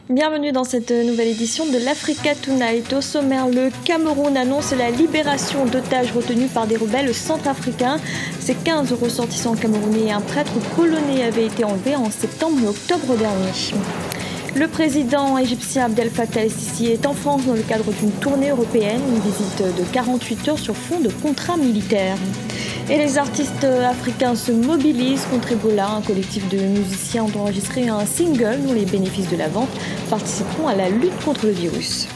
Bienvenue dans cette nouvelle édition de l'Africa Tonight. Au sommaire, le Cameroun annonce la libération d'otages retenus par des rebelles centrafricains. Ces 15 ressortissants camerounais et un prêtre polonais avaient été enlevés en septembre et octobre dernier. Le président égyptien Abdel Fattah el-Sisi est en France dans le cadre d'une tournée européenne, une visite de 48 heures sur fond de contrats militaires. Et les artistes africains se mobilisent contre Ebola. Un collectif de musiciens ont enregistré un single dont les bénéfices de la vente participeront à la lutte contre le virus.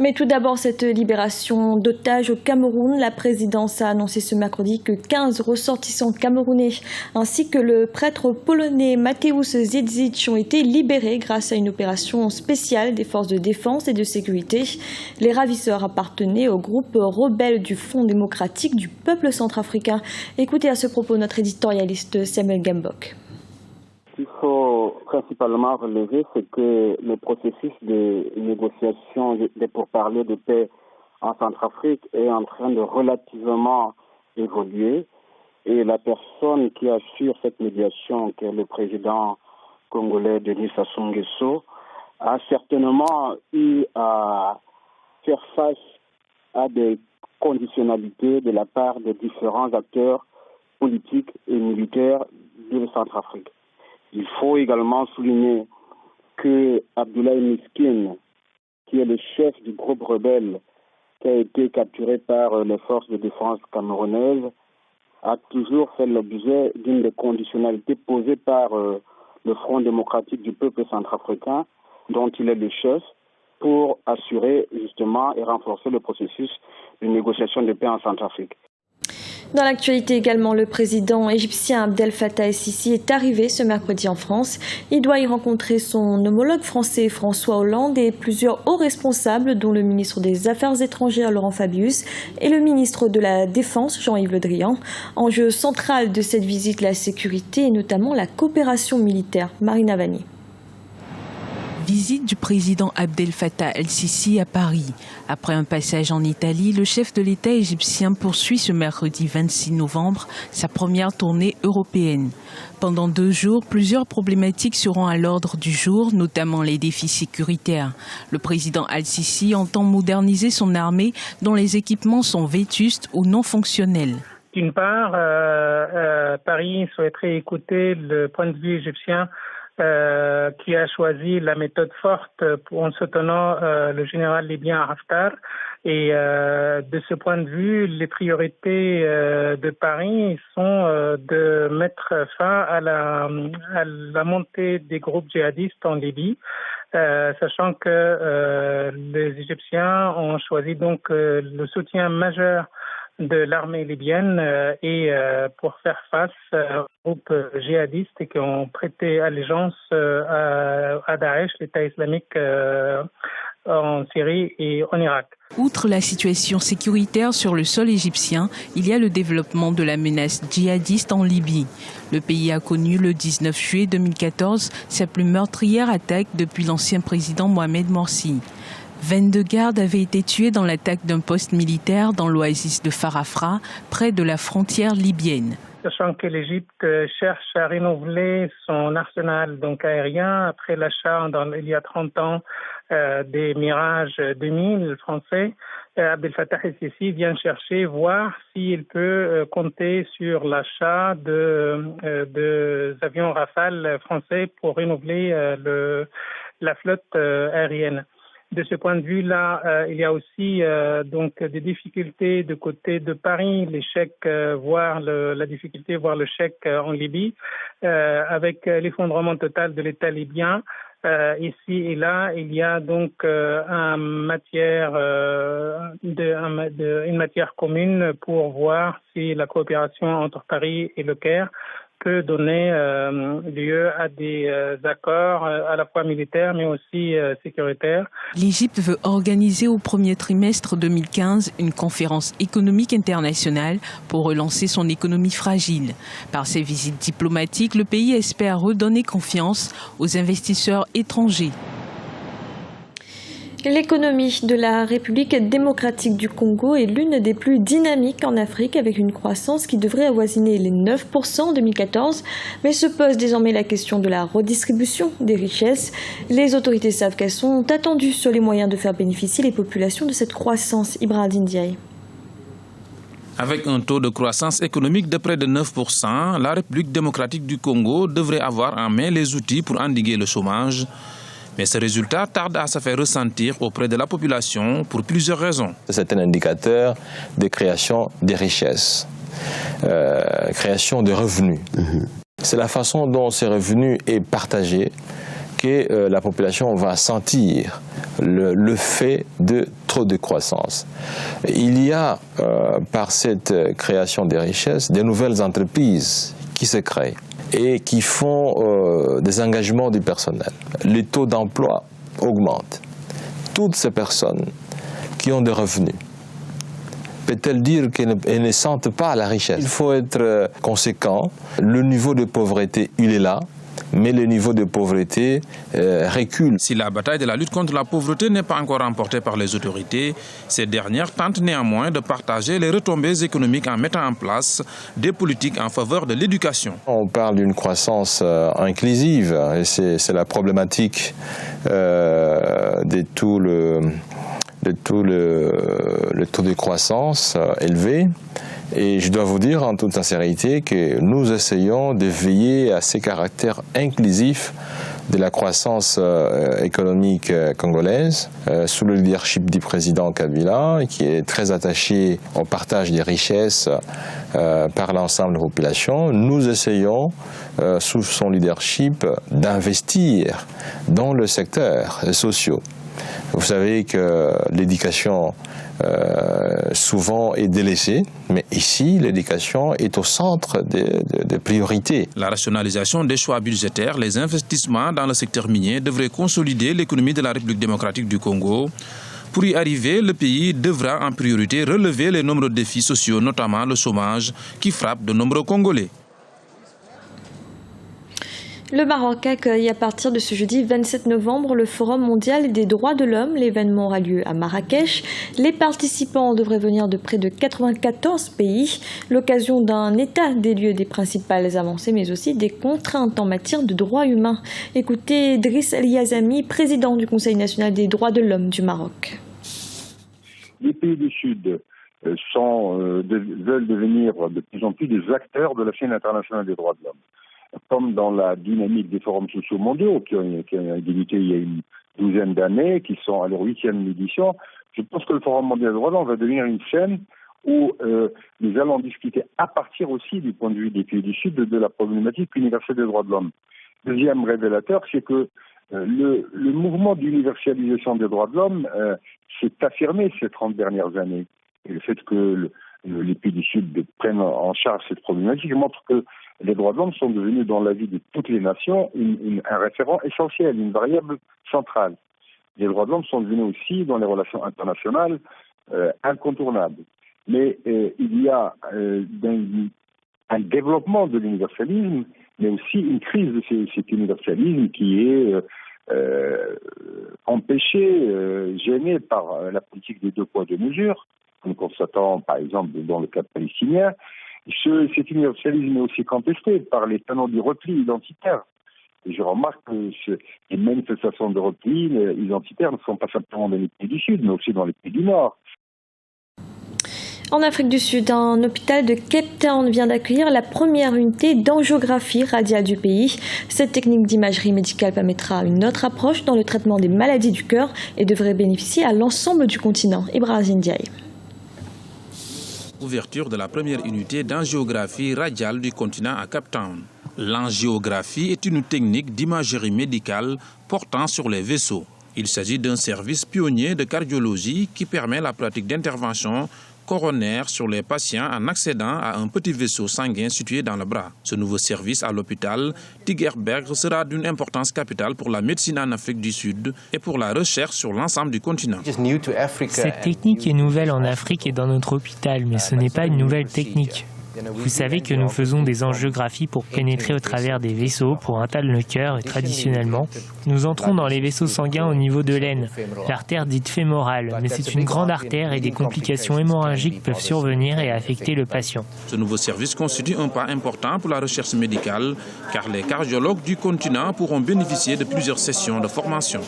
Mais tout d'abord, cette libération d'otages au Cameroun. La présidence a annoncé ce mercredi que 15 ressortissants camerounais ainsi que le prêtre polonais Mateusz Dziedzic ont été libérés grâce à une opération spéciale des forces de défense et de sécurité. Les ravisseurs appartenaient au groupe rebelle du Front démocratique du peuple centrafricain. Écoutez à ce propos notre éditorialiste Samuel Gambok. Ce qu'il faut principalement relever, c'est que le processus de négociation des pourparlers de paix en Centrafrique est en train de relativement évoluer. Et la personne qui assure cette médiation, qui est le président congolais Denis Sassou Nguesso, a certainement eu à faire face à des conditionnalités de la part des différents acteurs politiques et militaires de Centrafrique. Il faut également souligner que Abdoulaye Miskine, qui est le chef du groupe rebelle qui a été capturé par les forces de défense camerounaises, a toujours fait l'objet d'une des conditionnalités posées par le Front démocratique du peuple centrafricain, dont il est le chef, pour assurer justement et renforcer le processus de négociation de paix en Centrafrique. Dans l'actualité également, le président égyptien Abdel Fattah el-Sisi est arrivé ce mercredi en France. Il doit y rencontrer son homologue français François Hollande et plusieurs hauts responsables, dont le ministre des Affaires étrangères Laurent Fabius et le ministre de la Défense Jean-Yves Le Drian. Enjeu central de cette visite, la sécurité et notamment la coopération militaire. Marina Vanni. Visite du président Abdel Fattah el-Sisi à Paris. Après un passage en Italie, le chef de l'État égyptien poursuit ce mercredi 26 novembre sa première tournée européenne. Pendant 2 jours, plusieurs problématiques seront à l'ordre du jour, notamment les défis sécuritaires. Le président el-Sisi entend moderniser son armée dont les équipements sont vétustes ou non fonctionnels. D'une part, Paris souhaiterait écouter le point de vue égyptien qui a choisi la méthode forte en soutenant le général libyen Haftar. Et de ce point de vue, les priorités de Paris sont de mettre fin à la montée des groupes djihadistes en Libye, sachant que les Égyptiens ont choisi donc le soutien majeur de l'armée libyenne et pour faire face aux groupes djihadistes qui ont prêté allégeance à Daesh, l'État islamique en Syrie et en Irak. Outre la situation sécuritaire sur le sol égyptien, il y a le développement de la menace djihadiste en Libye. Le pays a connu le 19 juillet 2014 sa plus meurtrière attaque depuis l'ancien président Mohamed Morsi. 22 gardes avaient été tués dans l'attaque d'un poste militaire dans l'oasis de Farafra, près de la frontière libyenne. Sachant que l'Égypte cherche à renouveler son arsenal donc aérien après l'achat il y a 30 ans des Mirage 2000 français, Abdel Fattah el-Sisi vient chercher voir s'il peut compter sur l'achat de avions Rafale français pour renouveler la flotte aérienne. De ce point de vue-là, il y a aussi donc des difficultés de côté de Paris, l'échec, voire la difficulté, voire le chèque en Libye, avec l'effondrement total de l'État libyen. Ici et là, il y a donc une matière commune pour voir si la coopération entre Paris et le Caire peut donner lieu à des accords à la fois militaires mais aussi sécuritaires. L'Égypte veut organiser au premier trimestre 2015 une conférence économique internationale pour relancer son économie fragile. Par ses visites diplomatiques, le pays espère redonner confiance aux investisseurs étrangers. L'économie de la République démocratique du Congo est l'une des plus dynamiques en Afrique, avec une croissance qui devrait avoisiner les 9% en 2014. Mais se pose désormais la question de la redistribution des richesses. Les autorités savent qu'elles sont attendues sur les moyens de faire bénéficier les populations de cette croissance. Ibrahim Ndiaye. Avec un taux de croissance économique de près de 9%, la République démocratique du Congo devrait avoir en main les outils pour endiguer le chômage. Mais ce résultat tarde à se faire ressentir auprès de la population pour plusieurs raisons. C'est un indicateur de création des richesses, création de revenus. C'est la façon dont ces revenus est partagé que la population va sentir le fait de trop de croissance. Il y a, par cette création des richesses, de nouvelles entreprises qui se créent et qui font des engagements du personnel. Les taux d'emploi augmentent. Toutes ces personnes qui ont des revenus, peut-elle dire qu'elles ne sentent pas la richesse? Il faut être conséquent. Le niveau de pauvreté, il est là, mais le niveau de pauvreté recule. Si la bataille de la lutte contre la pauvreté n'est pas encore remportée par les autorités, ces dernières tentent néanmoins de partager les retombées économiques en mettant en place des politiques en faveur de l'éducation. On parle d'une croissance inclusive, et c'est la problématique de tout le taux de croissance élevé. Et je dois vous dire en toute sincérité que nous essayons de veiller à ces caractères inclusifs de la croissance économique congolaise sous le leadership du président Kabila, qui est très attaché au partage des richesses par l'ensemble de la population. Nous essayons, sous son leadership, d'investir dans le secteur social. Vous savez que l'éducation souvent est délaissée, mais ici, l'éducation est au centre des priorités. La rationalisation des choix budgétaires, les investissements dans le secteur minier devraient consolider l'économie de la République démocratique du Congo. Pour y arriver, le pays devra en priorité relever les nombreux défis sociaux, notamment le chômage, qui frappe de nombreux Congolais. Le Maroc accueille à partir de ce jeudi 27 novembre le Forum mondial des droits de l'homme. L'événement aura lieu à Marrakech. Les participants devraient venir de près de 94 pays. L'occasion d'un état des lieux des principales avancées, mais aussi des contraintes en matière de droits humains. Écoutez Driss El Yazami, président du Conseil national des droits de l'homme du Maroc. Les pays du Sud veulent devenir de plus en plus des acteurs de la scène internationale des droits de l'homme. Comme dans la dynamique des forums sociaux mondiaux qui ont débuté il y a une douzaine d'années, qui sont à leur 8e édition, je pense que le Forum mondial des droits de l'homme va devenir une scène où nous allons discuter à partir aussi du point de vue des pays du Sud de la problématique universelle des droits de l'homme. Deuxième révélateur, c'est que le mouvement d'universalisation des droits de l'homme s'est affirmé ces 30 dernières années. Et le fait que les pays du Sud prennent en charge cette problématique montre que les droits de l'homme sont devenus dans la vie de toutes les nations un référent essentiel, une variable centrale. Les droits de l'homme sont devenus aussi, dans les relations internationales, incontournables. Mais il y a un développement de l'universalisme, mais aussi une crise de cet universalisme qui est empêché, gêné par la politique des 2 poids 2 mesures. Nous constatons, par exemple, dans le cas palestinien, cet universalisme est aussi contesté par les tenants du repli identitaire. Et je remarque que les manifestations de repli identitaire ne sont pas simplement dans les pays du Sud, mais aussi dans les pays du Nord. En Afrique du Sud, un hôpital de Cape Town vient d'accueillir la première unité d'angiographie radiale du pays. Cette technique d'imagerie médicale permettra une autre approche dans le traitement des maladies du cœur et devrait bénéficier à l'ensemble du continent. Ibrahim Ndiaye. Ouverture de la première unité d'angiographie radiale du continent à Cape Town. L'angiographie est une technique d'imagerie médicale portant sur les vaisseaux. Il s'agit d'un service pionnier de cardiologie qui permet la pratique d'interventions coronaires sur les patients en accédant à un petit vaisseau sanguin situé dans le bras. Ce nouveau service à l'hôpital Tigerberg sera d'une importance capitale pour la médecine en Afrique du Sud et pour la recherche sur l'ensemble du continent. Cette technique est nouvelle en Afrique et dans notre hôpital, mais ce n'est pas une nouvelle technique. Vous savez que nous faisons des angiographies pour pénétrer au travers des vaisseaux pour atteindre le cœur et traditionnellement, nous entrons dans les vaisseaux sanguins au niveau de l'aine, l'artère dite fémorale, mais c'est une grande artère et des complications hémorragiques peuvent survenir et affecter le patient. Ce nouveau service constitue un pas important pour la recherche médicale car les cardiologues du continent pourront bénéficier de plusieurs sessions de formation.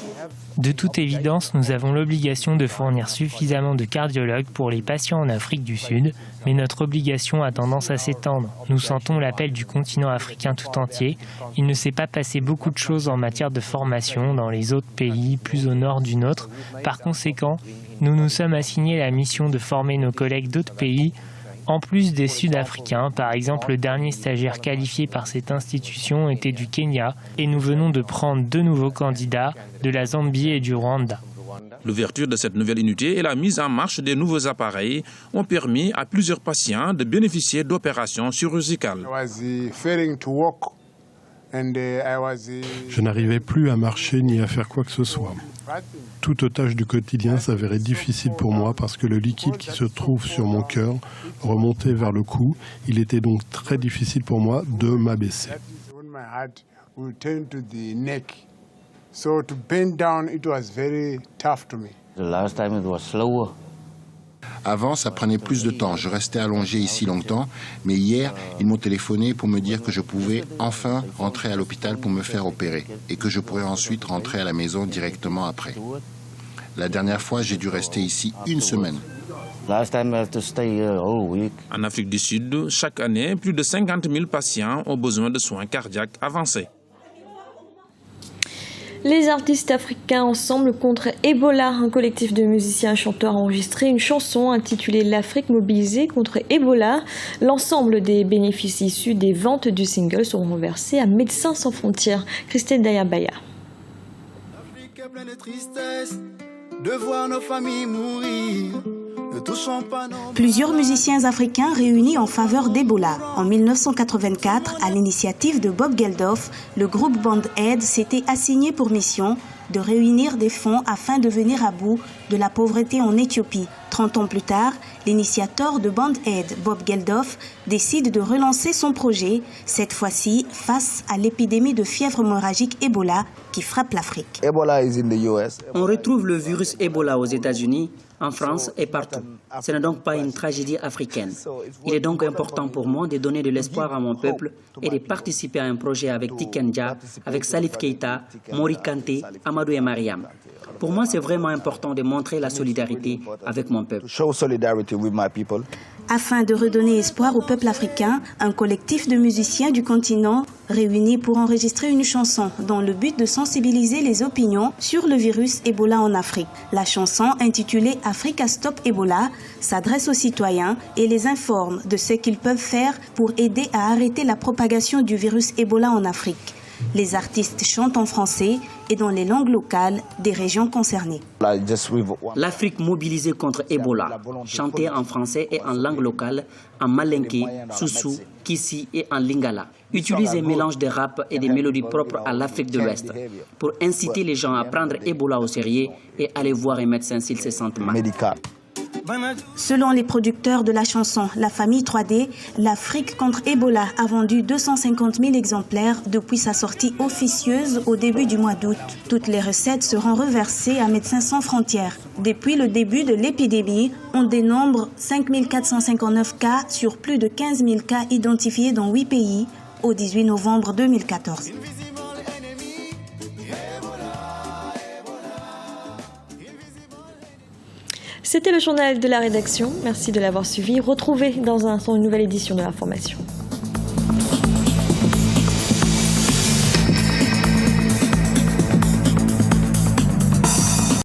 De toute évidence, nous avons l'obligation de fournir suffisamment de cardiologues pour les patients en Afrique du Sud, mais notre obligation a tendance à s'étendre. Nous sentons l'appel du continent africain tout entier. Il ne s'est pas passé beaucoup de choses en matière de formation dans les autres pays, plus au nord du nôtre. Par conséquent, nous nous sommes assignés la mission de former nos collègues d'autres pays, en plus des Sud-Africains. Par exemple, le dernier stagiaire qualifié par cette institution était du Kenya et nous venons de prendre 2 nouveaux candidats de la Zambie et du Rwanda. L'ouverture de cette nouvelle unité et la mise en marche des nouveaux appareils ont permis à plusieurs patients de bénéficier d'opérations chirurgicales. Je n'arrivais plus à marcher ni à faire quoi que ce soit. Toute tâche du quotidien s'avérait difficile pour moi parce que le liquide qui se trouve sur mon cœur remontait vers le cou. Il était donc très difficile pour moi de m'abaisser. Avant, ça prenait plus de temps. Je restais allongé ici longtemps. Mais hier, ils m'ont téléphoné pour me dire que je pouvais enfin rentrer à l'hôpital pour me faire opérer et que je pourrais ensuite rentrer à la maison directement après. La dernière fois, j'ai dû rester ici 1 semaine. En Afrique du Sud, chaque année, plus de 50 000 patients ont besoin de soins cardiaques avancés. Les artistes africains ensemble contre Ebola. Un collectif de musiciens et chanteurs a enregistré une chanson intitulée L'Afrique mobilisée contre Ebola. L'ensemble des bénéfices issus des ventes du single seront reversés à Médecins sans frontières. Christelle Dayabaya. L'Afrique est pleine de tristesse de voir nos familles mourir. Plusieurs musiciens africains réunis en faveur d'Ebola. En 1984, à l'initiative de Bob Geldof, le groupe Band Aid s'était assigné pour mission de réunir des fonds afin de venir à bout de la pauvreté en Éthiopie. 30 ans plus tard, l'initiateur de Band Aid, Bob Geldof, décide de relancer son projet, cette fois-ci face à l'épidémie de fièvre hémorragique Ebola qui frappe l'Afrique. On retrouve le virus Ebola aux États-Unis, en France et partout. Ce n'est donc pas une tragédie africaine. Il est donc important pour moi de donner de l'espoir à mon peuple et de participer à un projet avec Tikenja, avec Salif Keita, Mori Kanté, Amadou et Mariam. Pour moi, c'est vraiment important de montrer la solidarité avec mon peuple. Afin de redonner espoir au peuple africain, un collectif de musiciens du continent réunis pour enregistrer une chanson dans le but de sensibiliser les opinions sur le virus Ebola en Afrique. La chanson, intitulée Africa Stop Ebola, s'adresse aux citoyens et les informe de ce qu'ils peuvent faire pour aider à arrêter la propagation du virus Ebola en Afrique. Les artistes chantent en français et dans les langues locales des régions concernées. L'Afrique mobilisée contre Ebola, chantée en français et en langue locale, en malinké, soussou, kissi et en lingala. Utilise un mélange de rap et des mélodies propres à l'Afrique de l'Ouest pour inciter les gens à prendre Ebola au sérieux et aller voir un médecin s'ils se sentent mal. Selon les producteurs de la chanson La Famille 3D, l'Afrique contre Ebola a vendu 250 000 exemplaires depuis sa sortie officieuse au début du mois d'août. Toutes les recettes seront reversées à Médecins sans frontières. Depuis le début de l'épidémie, on dénombre 5 459 cas sur plus de 15 000 cas identifiés dans 8 pays au 18 novembre 2014. C'était le journal de la rédaction. Merci de l'avoir suivi. Retrouvez dans un instant une nouvelle édition de l'information.